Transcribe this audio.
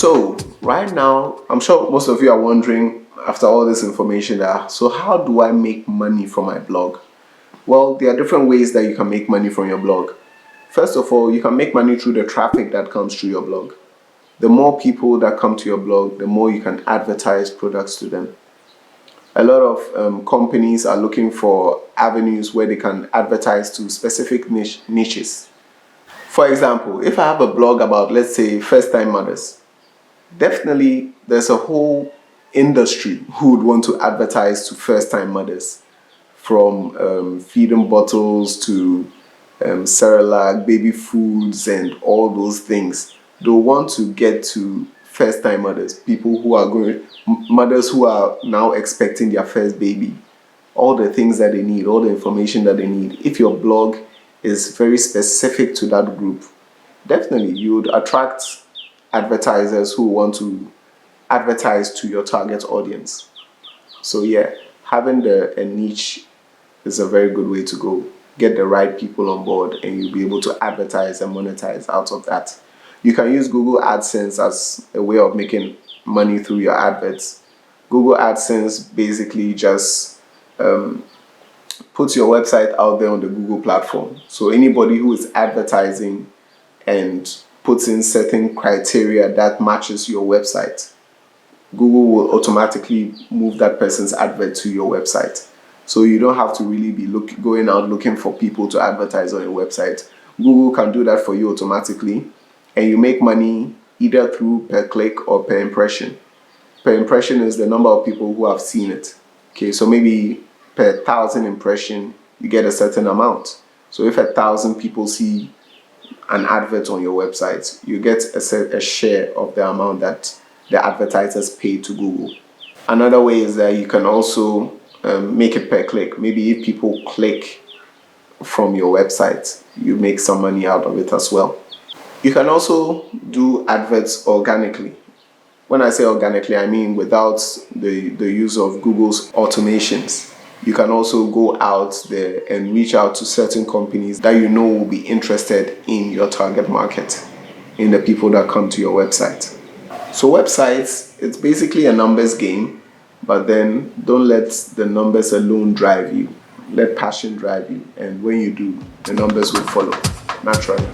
So right now, I'm sure most of you are wondering after all this information that, so how do I make money from my blog? Well, there are different ways that you can make money from your blog. First of all, you can make money through the traffic that comes through your blog. The more people that come to your blog, the more you can advertise products to them. A lot of companies are looking for avenues where they can advertise to specific niches. For example, if I have a blog about, let's say, first-time mothers, definitely there's a whole industry who would want to advertise to first-time mothers, from feeding bottles to Cerelac, baby foods, and all those things. They'll want to get to first-time mothers, people who are mothers who are now expecting their first baby. All the things that they need, all the information that they need. If your blog is very specific to that group, definitely you would attract advertisers who want to advertise to your target audience. So yeah, having a niche is a very good way to go. Get the right people on board and you'll be able to advertise and monetize out of that. You can use Google AdSense as a way of making money through your adverts. Google AdSense basically just puts your website out there on the Google platform. So anybody who is advertising and puts in certain criteria that matches your website, Google will automatically move that person's advert to your website. So you don't have to really be going out looking for people to advertise on your website. Google can do that for you automatically, and you make money either through per click or per impression. Per impression is the number of people who have seen it. Okay, so maybe per 1,000 impression, you get a certain amount. So if 1,000 people see an advert on your website, you get a share of the amount that the advertisers pay to Google. Another way is that you can also make it per click. Maybe if people click from your website, you make some money out of it as well. You can also do adverts organically. When I say organically, I mean without the use of Google's automations. You can also go out there and reach out to certain companies that you know will be interested in your target market, in the people that come to your website. So websites, it's basically a numbers game, but then don't let the numbers alone drive you. Let passion drive you, and when you do, the numbers will follow naturally.